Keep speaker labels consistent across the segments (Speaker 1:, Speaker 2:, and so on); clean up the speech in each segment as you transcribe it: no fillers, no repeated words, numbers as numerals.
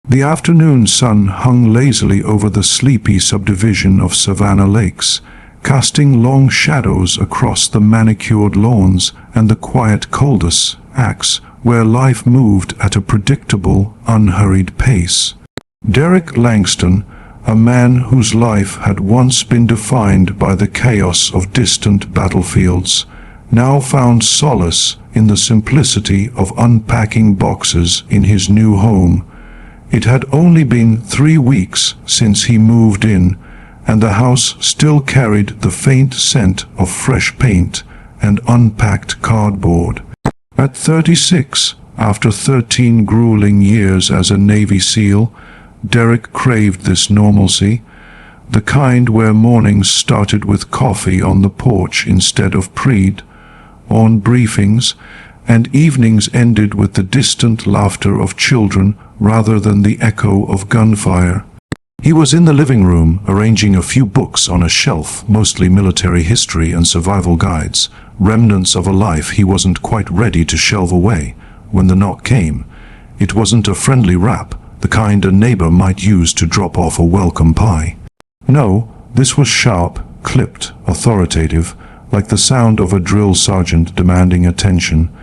Speaker 1: The afternoon sun hung lazily over the sleepy subdivision of Savannah Lakes, casting long shadows across the manicured lawns and the quiet cul-de-sacs where life moved at a predictable, unhurried pace. Derek Langston, a man whose life had once been defined by the chaos of distant battlefields, now found solace in the simplicity of unpacking boxes in his new home. It had only been 3 weeks since he moved in, and the house still carried the faint scent of fresh paint and unpacked cardboard. At 36, after 13 grueling years as a Navy SEAL, Derek craved this normalcy, the kind where mornings started with coffee on the porch instead of pre-dawn briefings, and evenings ended with the distant laughter of children rather than the echo of gunfire. He was in the living room, arranging a few books on a shelf, mostly military history and survival guides, remnants of a life he wasn't quite ready to shelve away, when the knock came. It wasn't a friendly rap, the kind a neighbor might use to drop off a welcome pie. No, this was sharp, clipped, authoritative, like the sound of a drill sergeant demanding attention.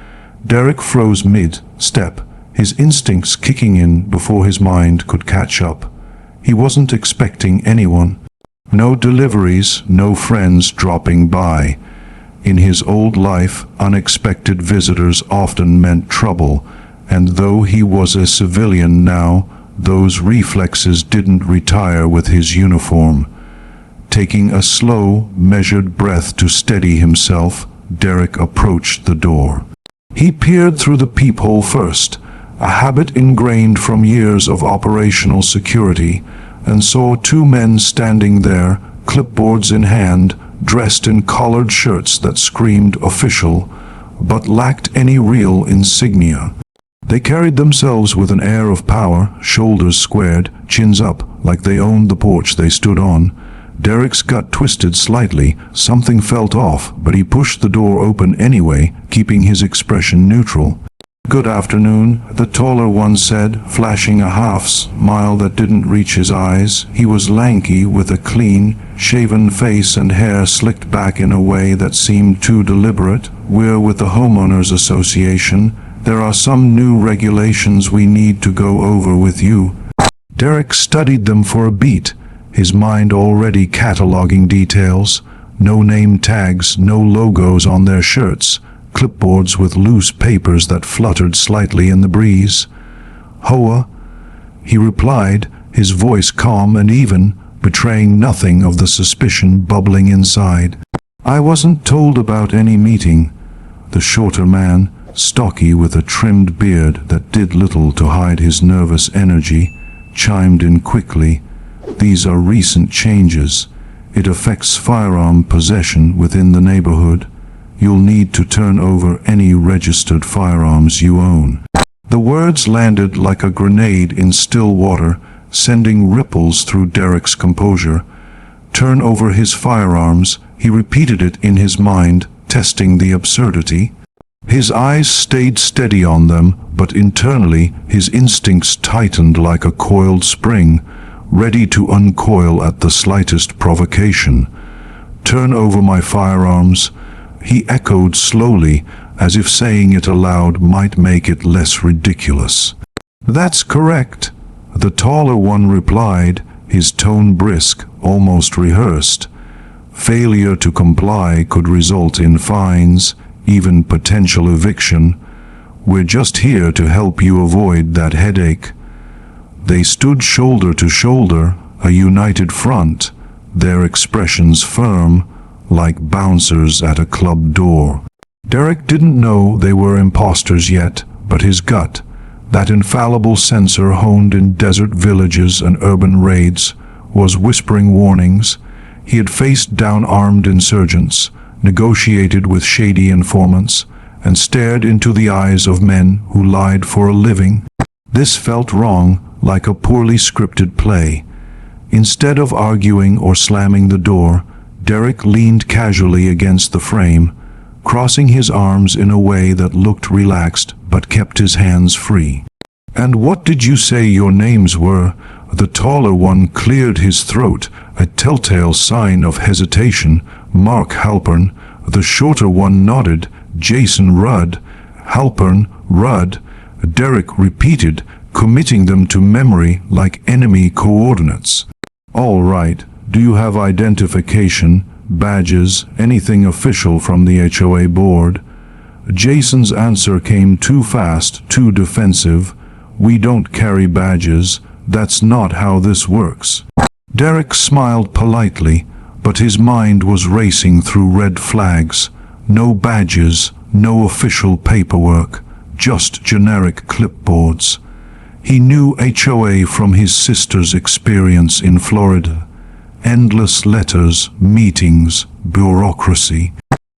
Speaker 1: Derek froze mid-step, his instincts kicking in before his mind could catch up. He wasn't expecting anyone. No deliveries, no friends dropping by. In his old life, unexpected visitors often meant trouble, and though he was a civilian now, those reflexes didn't retire with his uniform. Taking a slow, measured breath to steady himself, Derek approached the door. He peered through the peephole first, a habit ingrained from years of operational security, and saw 2 men standing there, clipboards in hand, dressed in collared shirts that screamed official, but lacked any real insignia. They carried themselves with an air of power, shoulders squared, chins up, like they owned the porch they stood on. Derek's gut twisted slightly, something felt off, but he pushed the door open anyway, keeping his expression neutral. "Good afternoon," the taller one said, flashing a half-smile that didn't reach his eyes. He was lanky, with a clean, shaven face and hair slicked back in a way that seemed too deliberate. "We're with the Homeowners Association. There are some new regulations we need to go over with you." Derek studied them for a beat, his mind already cataloging details. No name tags, no logos on their shirts. Clipboards with loose papers that fluttered slightly in the breeze. "HOA," he replied, his voice calm and even, betraying nothing of the suspicion bubbling inside. "I wasn't told about any meeting." The shorter man, stocky with a trimmed beard that did little to hide his nervous energy, chimed in quickly. "These are recent changes. It affects firearm possession within the neighborhood. You'll need to turn over any registered firearms you own." The words landed like a grenade in still water, sending ripples through Derek's composure. Turn over his firearms, he repeated it in his mind, testing the absurdity. His eyes stayed steady on them, but internally his instincts tightened like a coiled spring, ready to uncoil at the slightest provocation. "Turn over my firearms," he echoed slowly, as if saying it aloud might make it less ridiculous. "That's correct," the taller one replied, his tone brisk, almost rehearsed. Failure to comply could result in fines, even potential eviction. "We're just here to help you avoid that headache." They stood shoulder to shoulder, a united front, their expressions firm, like bouncers at a club door. Derek didn't know they were impostors yet, but his gut, that infallible sensor honed in desert villages and urban raids, was whispering warnings. He had faced down armed insurgents, negotiated with shady informants, and stared into the eyes of men who lied for a living. This felt wrong, like a poorly scripted play. Instead of arguing or slamming the door, Derek leaned casually against the frame, crossing his arms in a way that looked relaxed but kept his hands free. "And what did you say your names were?" The taller one cleared his throat, a telltale sign of hesitation. "Mark Halpern." The shorter one nodded. "Jason Rudd." "Halpern, Rudd," Derek repeated, committing them to memory like enemy coordinates. "All right. Do you have identification, badges, anything official from the HOA board?" Jason's answer came too fast, too defensive. "We don't carry badges. That's not how this works." Derek smiled politely, but his mind was racing through red flags. No badges, no official paperwork, just generic clipboards. He knew HOA from his sister's experience in Florida. Endless letters, meetings, bureaucracy.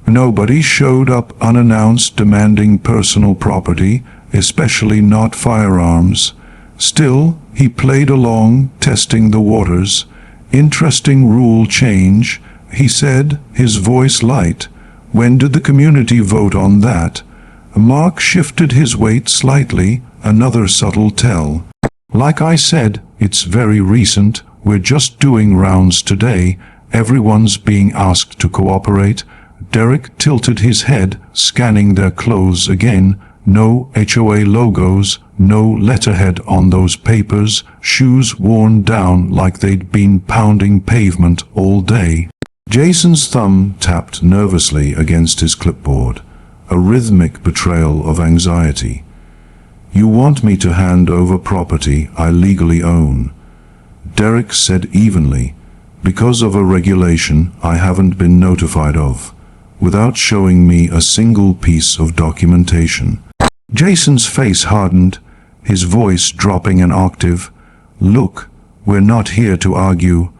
Speaker 1: Nobody showed up unannounced demanding personal property, especially not firearms. Still, he played along, testing the waters. "Interesting rule change," he said, his voice light. "When did the community vote on that?" Mark shifted his weight slightly, another subtle tell. "Like I said, it's very recent. We're just doing rounds today. Everyone's being asked to cooperate." Derek tilted his head, scanning their clothes again. No HOA logos, no letterhead on those papers, shoes worn down like they'd been pounding pavement all day. Jason's thumb tapped nervously against his clipboard, a rhythmic betrayal of anxiety. "You want me to hand over property I legally own," Derek said evenly, "because of a regulation I haven't been notified of, without showing me a single piece of documentation." Jason's face hardened, his voice dropping an octave. "Look, we're not here to argue.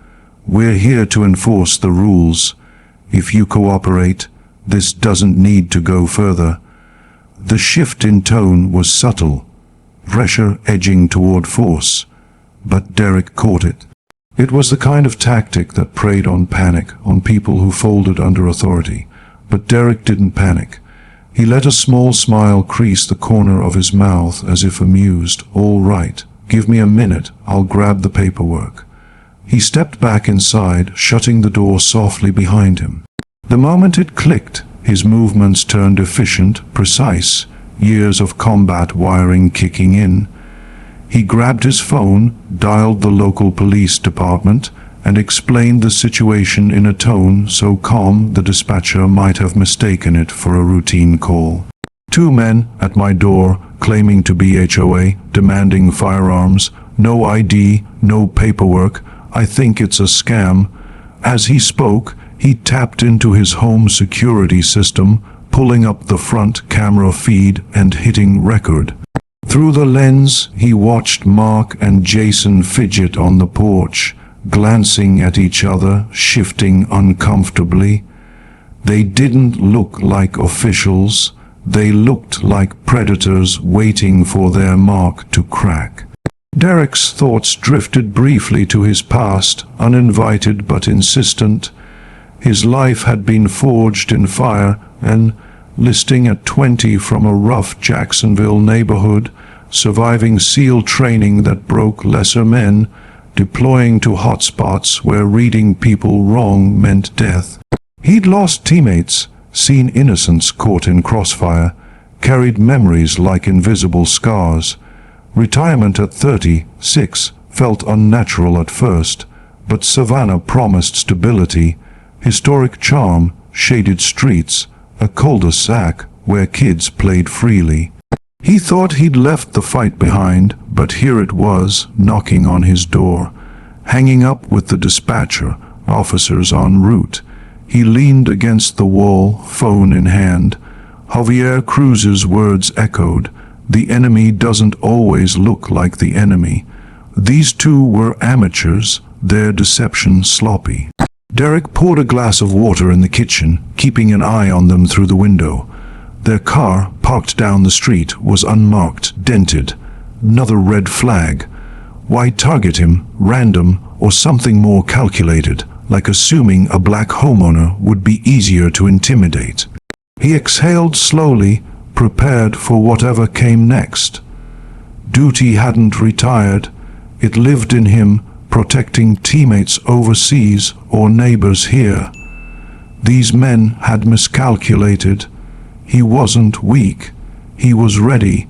Speaker 1: We're here to enforce the rules. If you cooperate, this doesn't need to go further." The shift in tone was subtle, pressure edging toward force, but Derek caught it. It was the kind of tactic that preyed on panic, on people who folded under authority. But Derek didn't panic. He let a small smile crease the corner of his mouth as if amused. "All right, give me a minute, I'll grab the paperwork." He stepped back inside, shutting the door softly behind him. The moment it clicked, his movements turned efficient, precise, years of combat wiring kicking in. He grabbed his phone, dialed the local police department, and explained the situation in a tone so calm the dispatcher might have mistaken it for a routine call. "2 men at my door, claiming to be HOA, demanding firearms, no ID, no paperwork. I think it's a scam." As he spoke, he tapped into his home security system, pulling up the front camera feed and hitting record. Through the lens, he watched Mark and Jason fidget on the porch, glancing at each other, shifting uncomfortably. They didn't look like officials. They looked like predators waiting for their mark to crack. Derek's thoughts drifted briefly to his past, uninvited but insistent. His life had been forged in fire, and listing at 20 from a rough Jacksonville neighborhood, surviving SEAL training that broke lesser men, deploying to hotspots where reading people wrong meant death. He'd lost teammates, seen innocents caught in crossfire, carried memories like invisible scars. Retirement at 36 felt unnatural at first, but Savannah promised stability, historic charm, shaded streets, a cul-de-sac where kids played freely. He thought he'd left the fight behind, but here it was, knocking on his door. Hanging up with the dispatcher, officers en route. He leaned against the wall, phone in hand. Javier Cruz's words echoed. The enemy doesn't always look like the enemy. These two were amateurs, their deception sloppy. Derek poured a glass of water in the kitchen, keeping an eye on them through the window. Their car, parked down the street, was unmarked, dented. Another red flag. Why target him, random, or something more calculated, like assuming a black homeowner would be easier to intimidate? He exhaled slowly, prepared for whatever came next. Duty hadn't retired. It lived in him, protecting teammates overseas or neighbors here. These men had miscalculated. He wasn't weak. He was ready.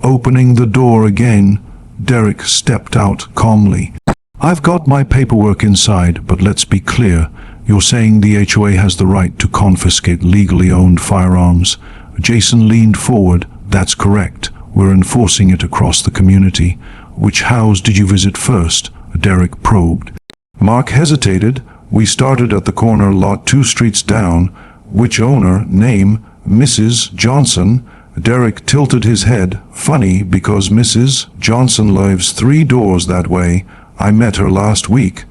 Speaker 1: Opening the door again, Derek stepped out calmly. "I've got my paperwork inside, but let's be clear. You're saying the HOA has the right to confiscate legally owned firearms." Jason leaned forward. "That's correct. We're enforcing it across the community." "Which house did you visit first?" Derek probed. Mark hesitated. "We started at the corner lot 2 streets down." "Which owner?" "Name, Mrs. Johnson." Derek tilted his head. "Funny, because Mrs. Johnson lives 3 doors that way. I met her last week."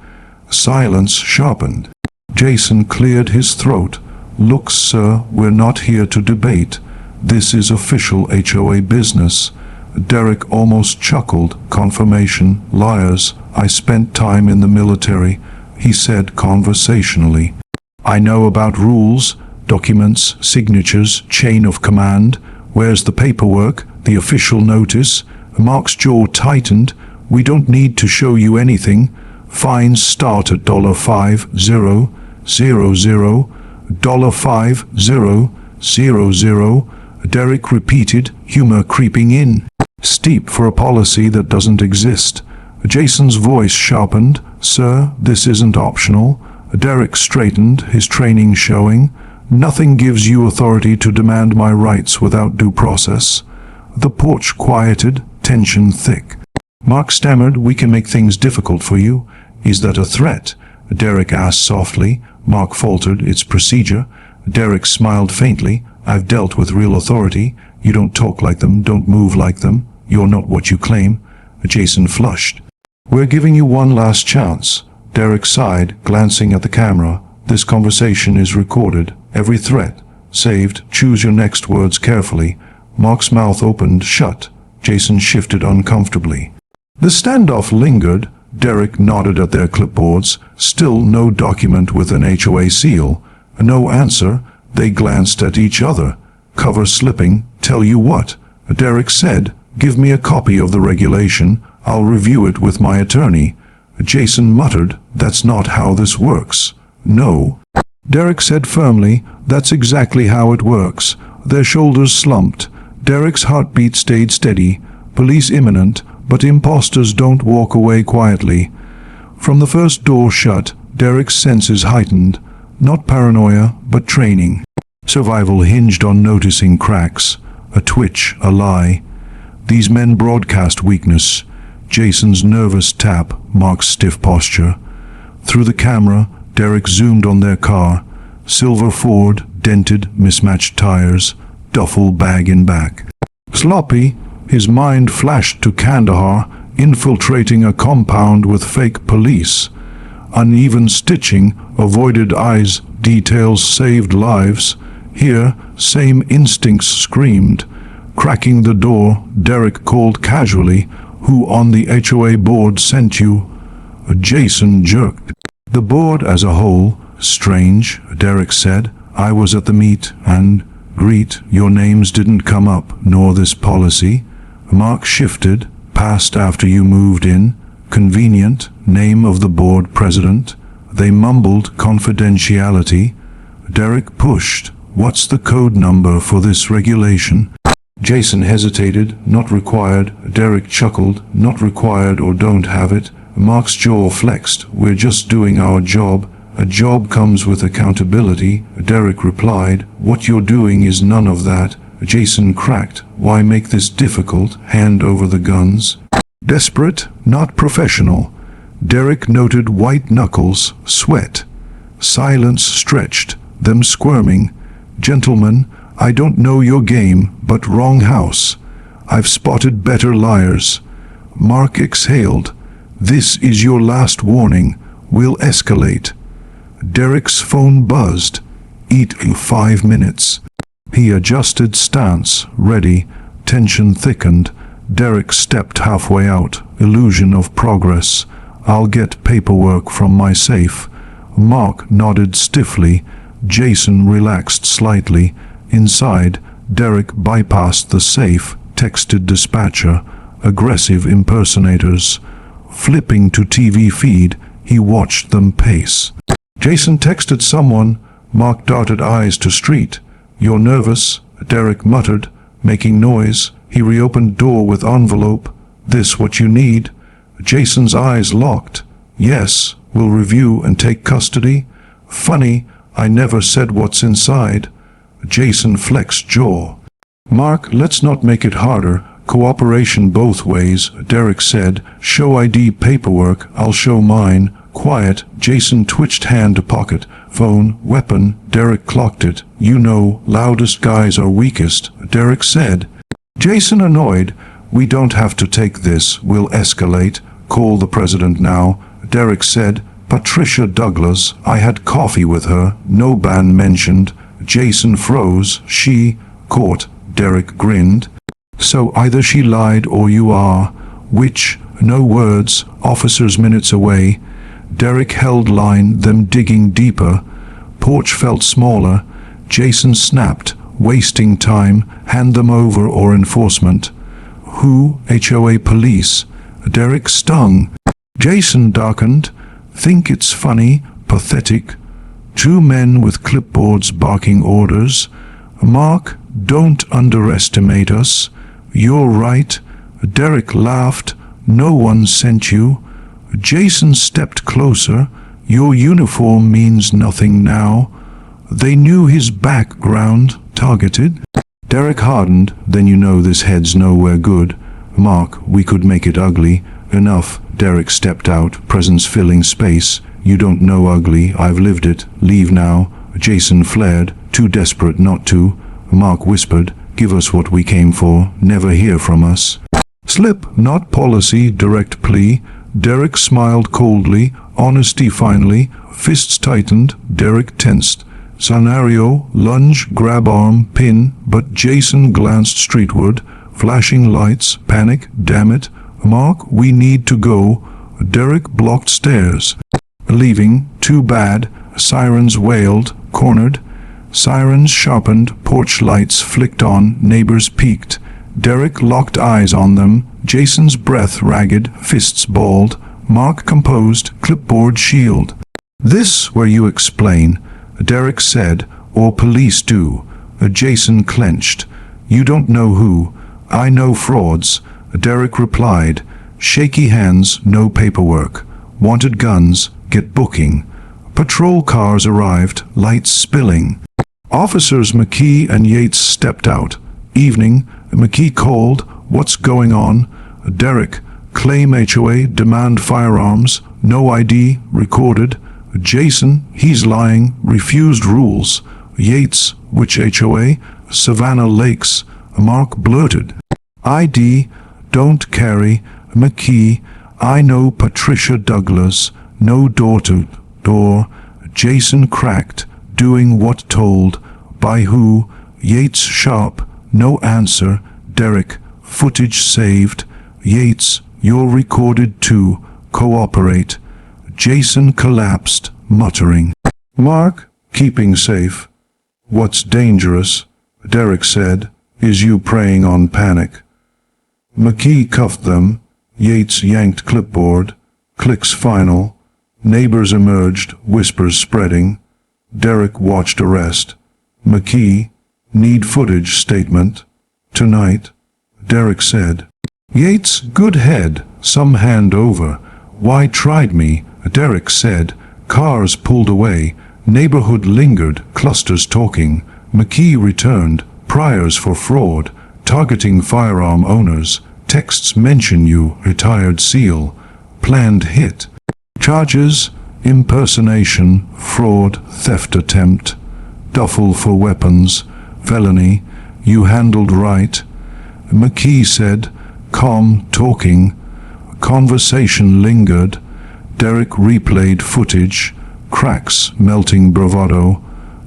Speaker 1: Silence sharpened. Jason cleared his throat. "Look, sir, we're not here to debate. This is official HOA business." Derek almost chuckled. "Confirmation, liars. I spent time in the military," he said conversationally. "I know about rules, documents, signatures, chain of command. Where's the paperwork, the official notice?" Mark's jaw tightened. "We don't need to show you anything. Fines start at $5000, $5000. Derek repeated, humor creeping in. "Steep for a policy that doesn't exist." Jason's voice sharpened. "Sir, this isn't optional." Derek straightened, his training showing. "Nothing gives you authority to demand my rights without due process." The porch quieted, tension thick. Mark stammered, "We can make things difficult for you." "Is that a threat?" Derek asked softly. Mark faltered, "It's procedure." Derek smiled faintly. "I've dealt with real authority. You don't talk like them, don't move like them. You're not what you claim." Jason flushed. "We're giving you one last chance." Derek sighed, glancing at the camera. "This conversation is recorded. Every threat saved. Choose your next words carefully." Mark's mouth opened shut. Jason shifted uncomfortably. The standoff lingered. Derek nodded at their clipboards. Still no document with an HOA seal. No answer. They glanced at each other. Cover slipping. "Tell you what," Derek said. "Give me a copy of the regulation. I'll review it with my attorney." Jason muttered, "That's not how this works." "No." Derek said firmly, "That's exactly how it works." Their shoulders slumped. Derek's heartbeat stayed steady. Police imminent, but impostors don't walk away quietly. From the first door shut, Derek's senses heightened. Not paranoia, but training. Survival hinged on noticing cracks. A twitch, a lie. These men broadcast weakness. Jason's nervous tap, Mark's stiff posture. Through the camera, Derek zoomed on their car. Silver Ford, dented, mismatched tires, duffel bag in back. Sloppy, his mind flashed to Kandahar, infiltrating a compound with fake police. Uneven stitching, avoided eyes, details saved lives. Here, same instincts screamed. Cracking the door, Derek called casually, "Who on the HOA board sent you?" Jason jerked. "The board as a whole." "Strange," Derek said. "I was at the meet and greet. Your names didn't come up, nor this policy." Mark shifted. "Passed after you moved in." "Convenient. Name of the board president." They mumbled confidentiality. Derek pushed. "What's the code number for this regulation?" Jason hesitated. "Not required." Derek chuckled. "Not required or don't have it." Mark's jaw flexed. "We're just doing our job." "A job comes with accountability," Derek replied. "What you're doing is none of that." Jason cracked. "Why make this difficult? Hand over the guns." Desperate, not professional. Derek noted white knuckles, sweat. Silence stretched, them squirming. "Gentlemen, I don't know your game, but wrong house. I've spotted better liars." Mark exhaled. "This is your last warning. We'll escalate." Derek's phone buzzed. "Eat in 5 minutes." He adjusted stance, ready. Tension thickened. Derek stepped halfway out. Illusion of progress. "I'll get paperwork from my safe." Mark nodded stiffly. Jason relaxed slightly. Inside, Derek bypassed the safe, texted dispatcher. aggressive impersonators. Flipping to TV feed, he watched them pace. Jason texted someone. Mark darted eyes to street. "You're nervous," Derek muttered, making noise. He reopened door with envelope. "This what you need?" Jason's eyes locked. "Yes, we'll review and take custody." "Funny, I never said what's inside." Jason flexed jaw. "Mark, let's not make it harder. Cooperation both ways," Derek said. "Show ID paperwork, I'll show mine." "Quiet." Jason twitched hand to pocket. "Phone, weapon." Derek clocked it. "You know, loudest guys are weakest," Derek said. Jason annoyed. "We don't have to take this, we'll escalate." "Call the president now," Derek said. "Patricia Douglas, I had coffee with her, no ban mentioned." Jason froze. "She caught," Derek grinned. "So either she lied or you are. Which?" No words. Officers minutes away. Derek held line, them digging deeper. Porch felt smaller. Jason snapped. "Wasting time. Hand them over or enforcement." "Who?" "HOA police." Derek stung. Jason darkened. "Think it's funny, pathetic. Two men with clipboards barking orders. Mark, don't underestimate us." "You're right." Derek laughed. "No one sent you." Jason stepped closer. "Your uniform means nothing now." They knew his background. Targeted. Derek hardened. "Then you know this head's nowhere good." "Mark, we could make it ugly." "Enough." Derek stepped out, presence filling space. "You don't know ugly, I've lived it. Leave now." Jason flared, too desperate not to. Mark whispered, "Give us what we came for, never hear from us." "Slip, not policy," direct plea. Derek smiled coldly. Honesty finally. Fists tightened. Derek tensed. Scenario, lunge, grab arm, pin, but Jason glanced streetward. Flashing lights, panic, damn it. "Mark, we need to go." Derek blocked stairs. "Leaving, too bad." Sirens wailed, cornered. Sirens sharpened, porch lights flicked on, neighbors peeked. Derek locked eyes on them. Jason's breath ragged, fists balled. Mark composed, clipboard shield. "This where you explain," Derek said, "or police do." Jason clenched. "You don't know who." "I know frauds," Derek replied. Shaky hands, no paperwork. "Wanted guns, get booking." Patrol cars arrived, lights spilling. Officers McKee and Yates stepped out. Evening. McKee called. "What's going on?" Derek. "Claim HOA, demand firearms. No ID, recorded." Jason. "He's lying, refused rules." Yates. "Which HOA?" "Savannah Lakes." Mark blurted. "ID, don't carry." McKee. "I know Patricia Douglas, no door-to-door." Jason cracked. "Doing what told." "By who?" Yates sharp. "No answer." Derek. "Footage saved." Yates. "You're recorded too. Cooperate." Jason collapsed, muttering. Mark. "Keeping safe." "What's dangerous," Derek said, "is you preying on panic." McKee cuffed them. Yates yanked clipboard. Clicks final. Neighbors emerged, whispers spreading. Derek watched arrest. McKee. "Need footage statement." "Tonight," Derek said. Yates. "Good head. Some hand over." "Why tried me?" Derek said. Cars pulled away. Neighborhood lingered, clusters talking. McKee returned. "Priors for fraud. Targeting firearm owners. Texts mention you, retired SEAL. Planned hit. Charges: impersonation, fraud, theft attempt. Duffel for weapons. Felony. You handled right." McKee said. Calm, talking. Conversation lingered. Derek replayed footage. Cracks, melting bravado.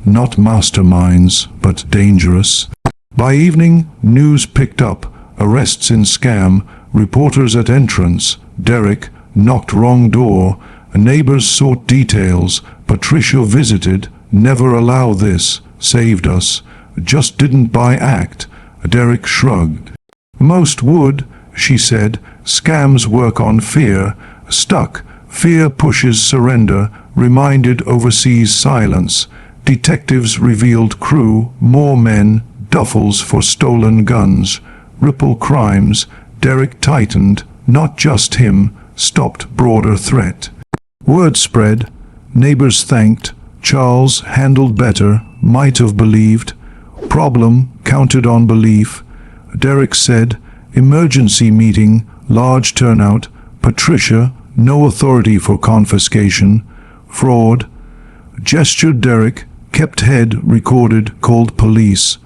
Speaker 1: Not masterminds, but dangerous. By evening, news picked up. Arrests in scam. Reporters at entrance. Derek knocked wrong door. Neighbors sought details. Patricia visited. Never allow this. Saved us. Just didn't buy act. Derek shrugged. Most would. she said. Scams work on fear. Stuck. Fear pushes surrender. Reminded overseas silence. Detectives revealed crew. More men. Duffels for stolen guns. Ripple crimes. Derek tightened. Not just him. Stopped broader threat. Word spread. Neighbors thanked. Charles handled better. Might have believed. Problem counted on belief. Derek said. Emergency meeting. Large turnout. Patricia. No authority for confiscation. Fraud. Gestured Derek. Kept head. Recorded. Called police.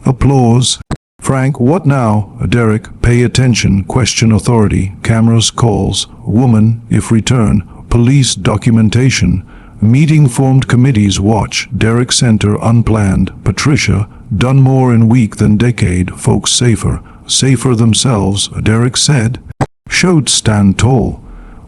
Speaker 1: Applause. Frank, what now? Derek, pay attention. Question authority. Cameras calls. Woman, if return. Police documentation. Meeting formed committees watch. Derek center unplanned. Patricia, done more in week than decade. Folks safer. Safer themselves, Derek said. Showed stand tall.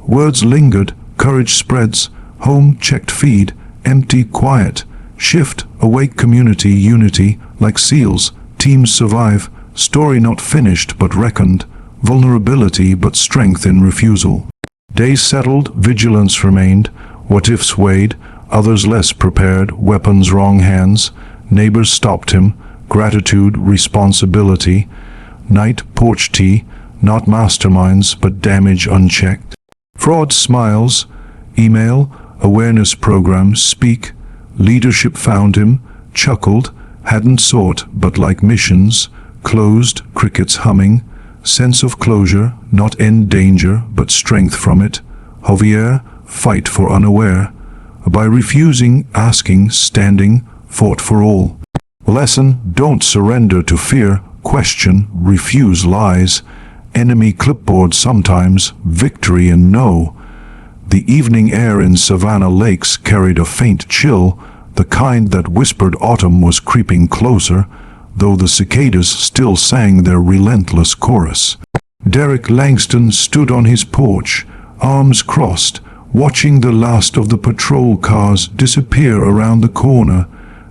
Speaker 1: Words lingered. Courage spreads. Home checked feed. Empty quiet. Shift, awake community unity. Like SEALs. Teams survive. Story not finished but reckoned. Vulnerability but strength in refusal. Days settled. Vigilance remained. What ifs weighed. Others less prepared. Weapons wrong hands. Neighbors stopped him. Gratitude, responsibility. Night porch tea. Not masterminds but damage unchecked. Fraud smiles. Email. Awareness program. Speak. Leadership found him. Chuckled. Hadn't sought, but like missions. Closed, crickets humming. Sense of closure, not end danger, but strength from it. Javier, fight for unaware. By refusing, asking, standing, fought for all. Lesson, don't surrender to fear. Question, refuse lies. Enemy clipboard sometimes, victory and no. The evening air in Savannah Lakes carried a faint chill. The kind that whispered autumn was creeping closer, though the cicadas still sang their relentless chorus. Derek Langston stood on his porch, arms crossed, watching the last of the patrol cars disappear around the corner,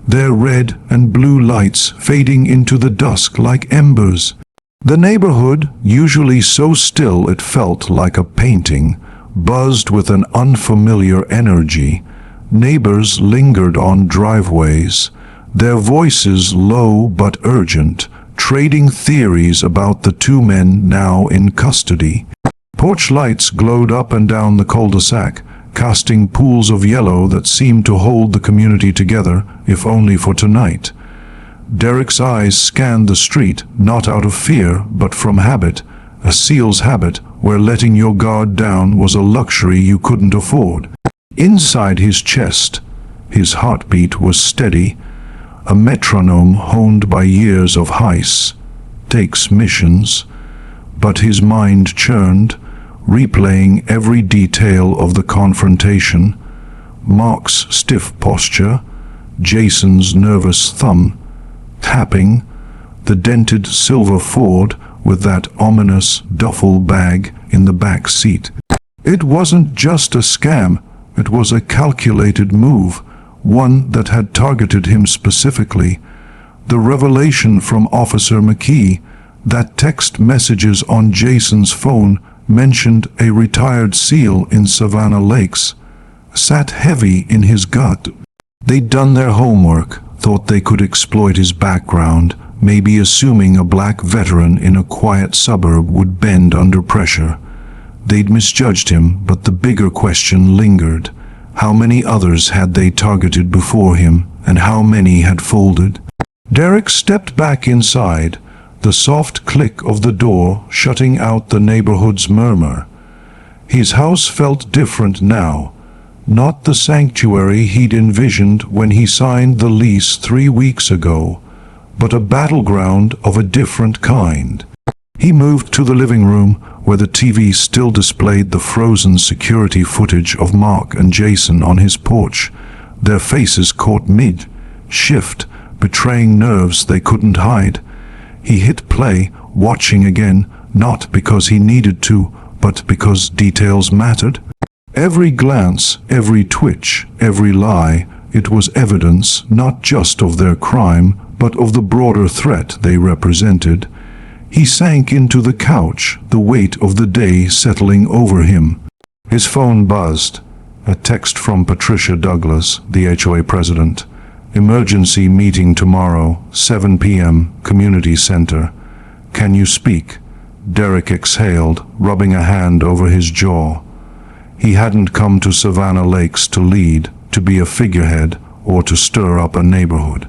Speaker 1: their red and blue lights fading into the dusk like embers. The neighborhood, usually so still it felt like a painting, buzzed with an unfamiliar energy. Neighbors lingered on driveways, their voices low but urgent, trading theories about the two men now in custody. Porch lights glowed up and down the cul-de-sac, casting pools of yellow that seemed to hold the community together, if only for tonight. Derek's eyes scanned the street, not out of fear, but from habit, a SEAL's habit where letting your guard down was a luxury you couldn't afford. Inside his chest, his heartbeat was steady, a metronome honed by years of heist, takes missions, but his mind churned, replaying every detail of the confrontation. Mark's stiff posture, Jason's nervous thumb, tapping, the dented silver Ford with that ominous duffel bag in the back seat. It wasn't just a scam. It was a calculated move, one that had targeted him specifically. The revelation from Officer McKee, that text messages on Jason's phone mentioned a retired SEAL in Savannah Lakes, sat heavy in his gut. They'd done their homework, thought they could exploit his background, maybe assuming a black veteran in a quiet suburb would bend under pressure. They'd misjudged him, but the bigger question lingered. How many others had they targeted before him, and how many had folded? Derek stepped back inside, the soft click of the door shutting out the neighborhood's murmur. His house felt different now, not the sanctuary he'd envisioned when he signed the lease 3 weeks ago, but a battleground of a different kind. He moved to the living room, where the TV still displayed the frozen security footage of Mark and Jason on his porch, their faces caught mid-shift, betraying nerves they couldn't hide. He hit play, watching again, not because he needed to, but because details mattered. Every glance, every twitch, every lie, it was evidence not just of their crime, but of the broader threat they represented. He sank into the couch, the weight of the day settling over him. His phone buzzed. A text from Patricia Douglas, the HOA president. Emergency meeting tomorrow, 7 p.m., community center. Can you speak? Derek exhaled, rubbing a hand over his jaw. He hadn't come to Savannah Lakes to lead, to be a figurehead, or to stir up a neighborhood.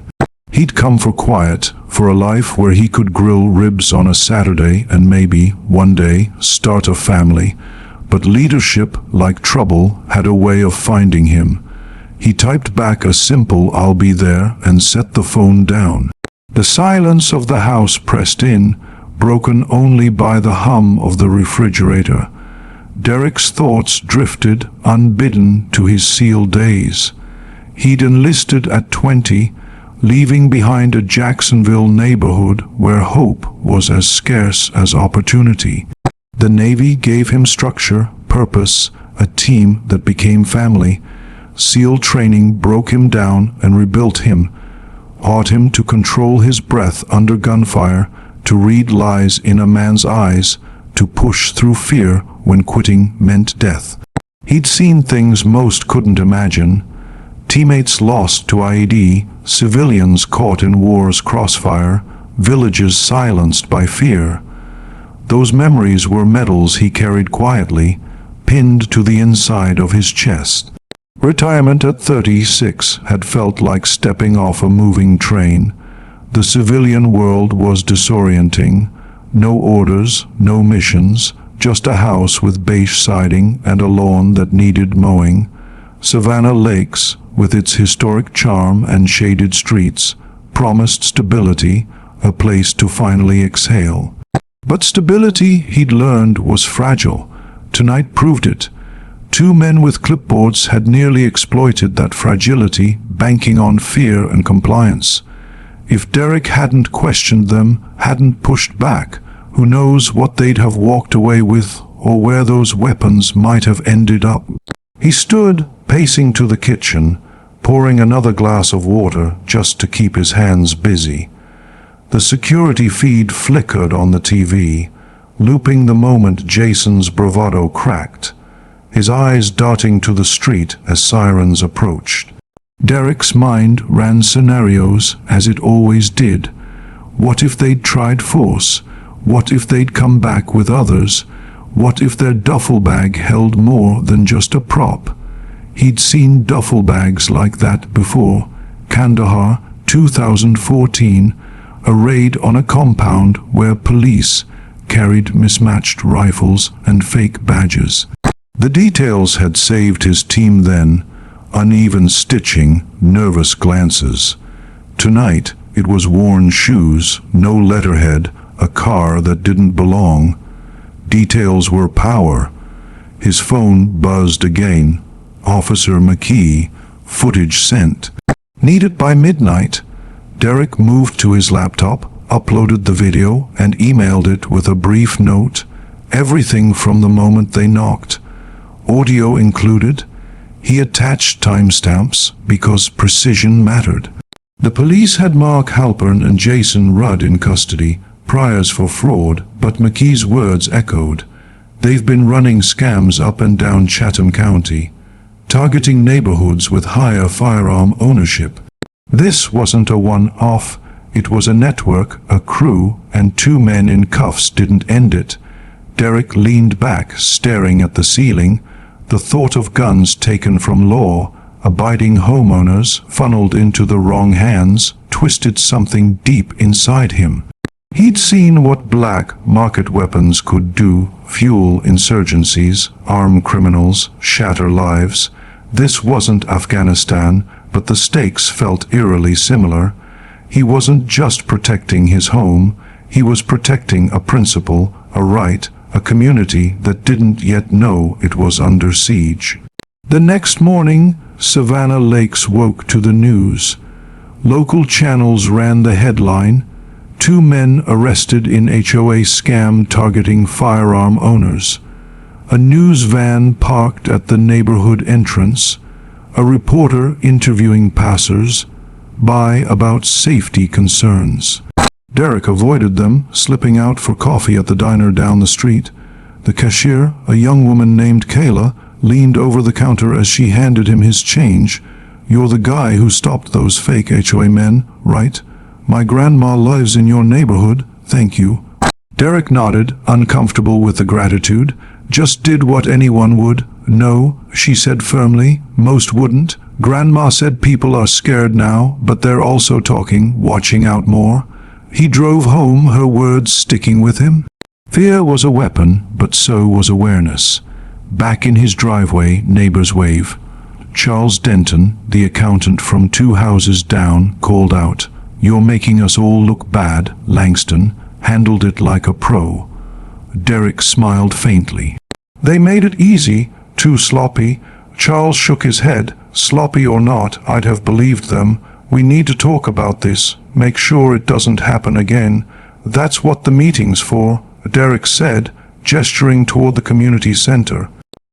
Speaker 1: He'd come for quiet, for a life where he could grill ribs on a Saturday and maybe, one day, start a family. But leadership, like trouble, had a way of finding him. He typed back a simple "I'll be there" and set the phone down. The silence of the house pressed in, broken only by the hum of the refrigerator. Derek's thoughts drifted, unbidden, to his SEAL days. He'd enlisted at 20, leaving behind a Jacksonville neighborhood where hope was as scarce as opportunity. The Navy gave him structure, purpose, a team that became family. SEAL training broke him down and rebuilt him, taught him to control his breath under gunfire, to read lies in a man's eyes, to push through fear when quitting meant death. He'd seen things most couldn't imagine. Teammates lost to IED, civilians caught in war's crossfire, villages silenced by fear. Those memories were medals he carried quietly, pinned to the inside of his chest. Retirement at 36 had felt like stepping off a moving train. The civilian world was disorienting. No orders, no missions, just a house with beige siding and a lawn that needed mowing. Savannah Lakes, with its historic charm and shaded streets, promised stability, a place to finally exhale. But stability, he'd learned, was fragile. Tonight proved it. Two men with clipboards had nearly exploited that fragility, banking on fear and compliance. If Derek hadn't questioned them, hadn't pushed back, who knows what they'd have walked away with, or where those weapons might have ended up. He stood, pacing to the kitchen, pouring another glass of water just to keep his hands busy. The security feed flickered on the TV, looping the moment Jason's bravado cracked, his eyes darting to the street as sirens approached. Derek's mind ran scenarios, as it always did. What if they'd tried force? What if they'd come back with others? What if their duffel bag held more than just a prop? He'd seen duffel bags like that before. Kandahar, 2014, a raid on a compound where police carried mismatched rifles and fake badges. The details had saved his team then. Uneven stitching, nervous glances. Tonight, it was worn shoes, no letterhead, a car that didn't belong. Details were power. His phone buzzed again. Officer McKee, footage sent. Needed by midnight. Derek moved to his laptop, uploaded the video, and emailed it with a brief note. Everything from the moment they knocked. Audio included. He attached timestamps because precision mattered. The police had Mark Halpern and Jason Rudd in custody, priors for fraud, but McKee's words echoed. They've been running scams up and down Chatham County, targeting neighborhoods with higher firearm ownership. This wasn't a one-off, it was a network, a crew, and two men in cuffs didn't end it. Derek leaned back, staring at the ceiling. The thought of guns taken from law-abiding homeowners funneled into the wrong hands twisted something deep inside him. He'd seen what black market weapons could do: fuel insurgencies, arm criminals, shatter lives. This wasn't Afghanistan, but the stakes felt eerily similar. He wasn't just protecting his home, he was protecting a principle, a right, a community that didn't yet know it was under siege. The next morning, Savannah Lakes woke to the news. Local channels ran the headline: 2 men arrested in HOA scam targeting firearm owners. A news van parked at the neighborhood entrance. A reporter interviewing passers-by about safety concerns. Derek avoided them, slipping out for coffee at the diner down the street. The cashier, a young woman named Kayla, leaned over the counter as she handed him his change. "You're the guy who stopped those fake HOA men, right? My grandma lives in your neighborhood, thank you." Derek nodded, uncomfortable with the gratitude. "Just did what anyone would." "No," she said firmly, "most wouldn't. Grandma said people are scared now, but they're also talking, watching out more." He drove home, her words sticking with him. Fear was a weapon, but so was awareness. Back in his driveway, neighbors wave. Charles Denton, the accountant from 2 houses down, called out, "You're making us all look bad, Langston." Handled it like a pro. Derek smiled faintly. "They made it easy, too sloppy." Charles shook his head. "Sloppy or not, I'd have believed them. We need to talk about this, make sure it doesn't happen again. That's what the meeting's for," Derek said, gesturing toward the community center.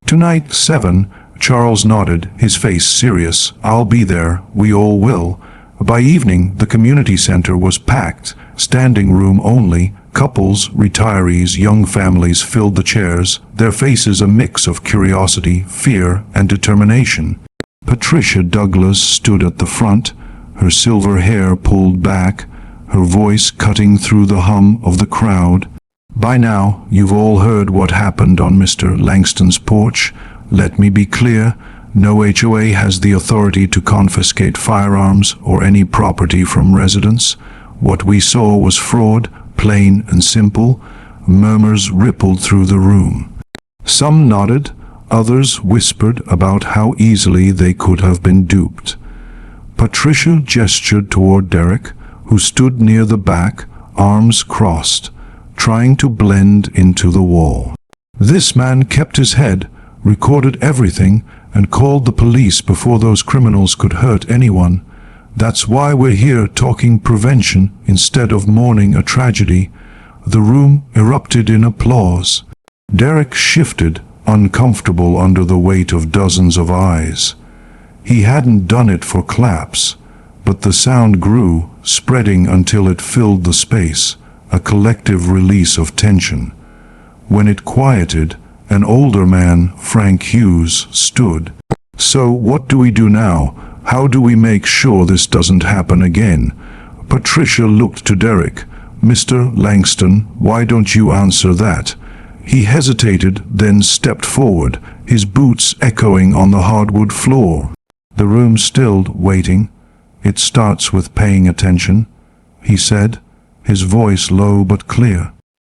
Speaker 1: "Tonight, 7, Charles nodded, his face serious. "I'll be there, we all will." By evening, the community center was packed, standing room only. Couples, retirees, young families filled the chairs, their faces a mix of curiosity, fear, and determination. Patricia Douglas stood at the front, her silver hair pulled back, her voice cutting through the hum of the crowd. "By now, you've all heard what happened on Mr. Langston's porch. Let me be clear. No HOA has the authority to confiscate firearms or any property from residents. What we saw was fraud, plain and simple." Murmurs rippled through the room. Some nodded, others whispered about how easily they could have been duped. Patricia gestured toward Derek, who stood near the back, arms crossed, trying to blend into the wall. This man kept his head, recorded everything, and called the police before those criminals could hurt anyone. That's why we're here talking prevention instead of mourning a tragedy. The room erupted in applause. Derek shifted, uncomfortable under the weight of dozens of eyes. He hadn't done it for claps, but the sound grew, spreading until it filled the space, a collective release of tension. When it quieted, an older man, Frank Hughes, stood. "So what do we do now? How do we make sure this doesn't happen again?" Patricia looked to Derek. "Mr. Langston, why don't you answer that?" He hesitated, then stepped forward, his boots echoing on the hardwood floor. The room stilled, waiting. "It starts with paying attention," he said, his voice low but clear.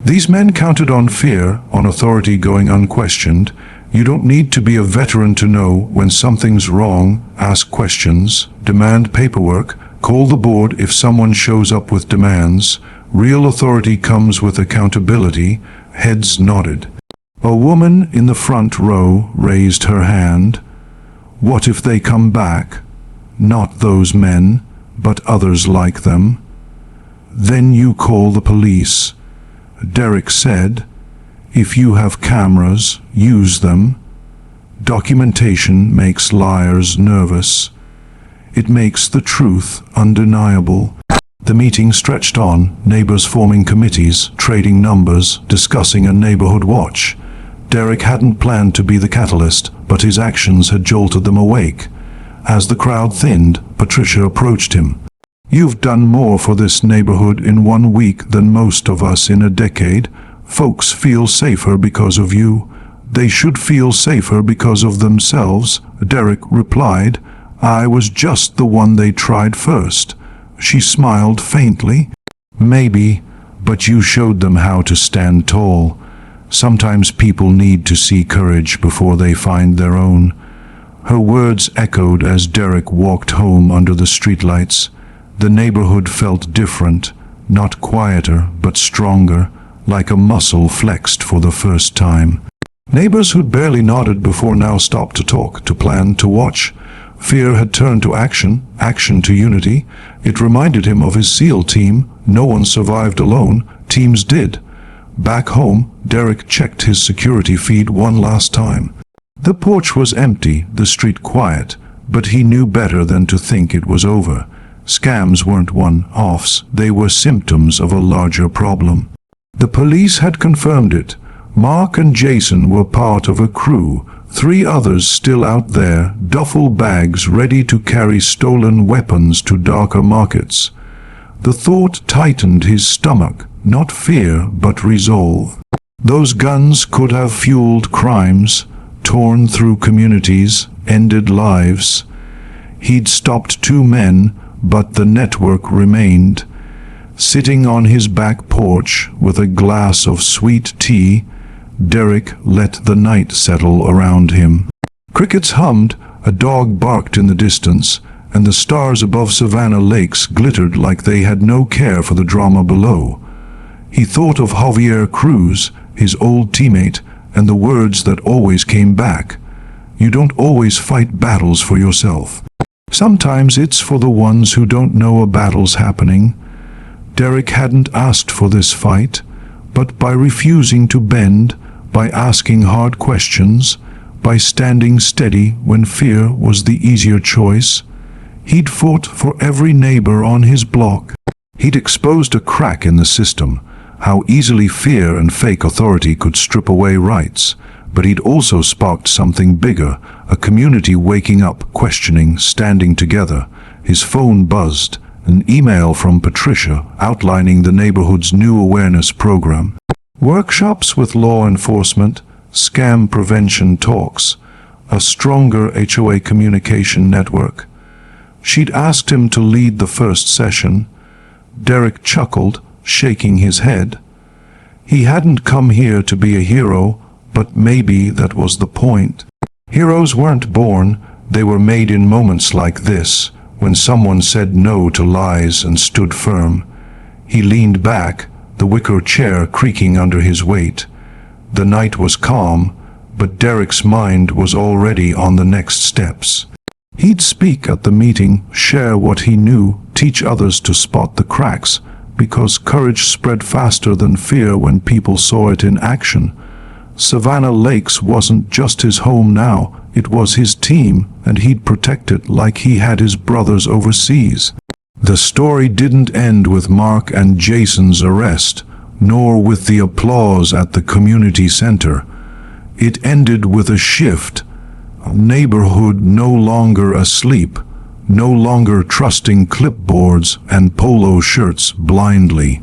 Speaker 1: These men counted on fear, on authority going unquestioned. You don't need to be a veteran to know when something's wrong. Ask questions, demand paperwork, call the board if someone shows up with demands. Real authority comes with accountability. Heads nodded. A woman in the front row raised her hand. "What if they come back? Not those men, but others like them." "Then you call the police," Derek said. "If you have cameras, use them. Documentation makes liars nervous. It makes the truth undeniable." The meeting stretched on, neighbors forming committees, trading numbers, discussing a neighborhood watch. Derek hadn't planned to be the catalyst, but his actions had jolted them awake. As the crowd thinned, Patricia approached him. "You've done more for this neighborhood in 1 week than most of us in a decade. Folks feel safer because of you. They should feel safer because of themselves," Derek replied. "I was just the one they tried first." She smiled faintly. "Maybe, but you showed them how to stand tall. Sometimes people need to see courage before they find their own." Her words echoed as Derek walked home under the streetlights. The neighborhood felt different, not quieter, but stronger, like a muscle flexed for the first time. Neighbors who'd barely nodded before now stopped to talk, to plan, to watch. Fear had turned to action, action to unity. It reminded him of his SEAL team. No one survived alone. Teams did. Back home, Derek checked his security feed one last time. The porch was empty, the street quiet, but he knew better than to think it was over. Scams weren't one-offs, they were symptoms of a larger problem. The police had confirmed it. Mark and Jason were part of a crew, 3 others still out there, duffel bags ready to carry stolen weapons to darker markets. The thought tightened his stomach, not fear but resolve. Those guns could have fueled crimes, torn through communities, ended lives. He'd stopped 2 men, but the network remained. Sitting on his back porch with a glass of sweet tea, Derek let the night settle around him. Crickets hummed, a dog barked in the distance, and the stars above Savannah Lakes glittered like they had no care for the drama below. He thought of Javier Cruz, his old teammate, and the words that always came back. You don't always fight battles for yourself. Sometimes it's for the ones who don't know a battle's happening. Derek hadn't asked for this fight, but by refusing to bend, by asking hard questions, by standing steady when fear was the easier choice, he'd fought for every neighbor on his block. He'd exposed a crack in the system, how easily fear and fake authority could strip away rights, but he'd also sparked something bigger, a community waking up, questioning, standing together. His phone buzzed, an email from Patricia outlining the neighborhood's new awareness program. Workshops with law enforcement, scam prevention talks, a stronger HOA communication network. She'd asked him to lead the first session. Derek chuckled, shaking his head. He hadn't come here to be a hero, but maybe that was the point. Heroes weren't born, they were made in moments like this, when someone said no to lies and stood firm. He leaned back, the wicker chair creaking under his weight. The night was calm, but Derek's mind was already on the next steps. He'd speak at the meeting, share what he knew, teach others to spot the cracks, because courage spread faster than fear when people saw it in action. Savannah Lakes wasn't just his home now, it was his team, and he'd protect it like he had his brothers overseas. The story didn't end with Mark and Jason's arrest, nor with the applause at the community center. It ended with a shift, a neighborhood no longer asleep, no longer trusting clipboards and polo shirts blindly.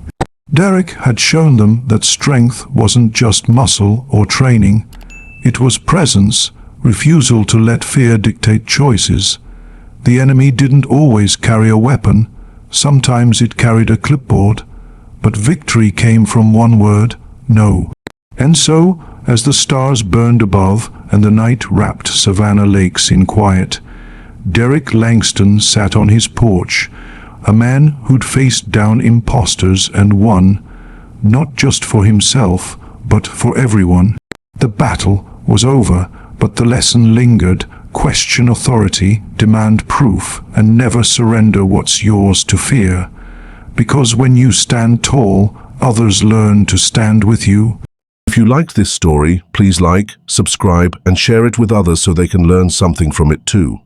Speaker 1: Derek had shown them that strength wasn't just muscle or training. It was presence, refusal to let fear dictate choices. The enemy didn't always carry a weapon. Sometimes it carried a clipboard. But victory came from one word, no. And so, as the stars burned above and the night wrapped Savannah Lakes in quiet, Derek Langston sat on his porch, a man who'd faced down impostors and won, not just for himself, but for everyone. The battle was over, but the lesson lingered: question authority, demand proof, and never surrender what's yours to fear. Because when you stand tall, others learn to stand with you.
Speaker 2: If you liked this story, please like, subscribe, and share it with others so they can learn something from it too.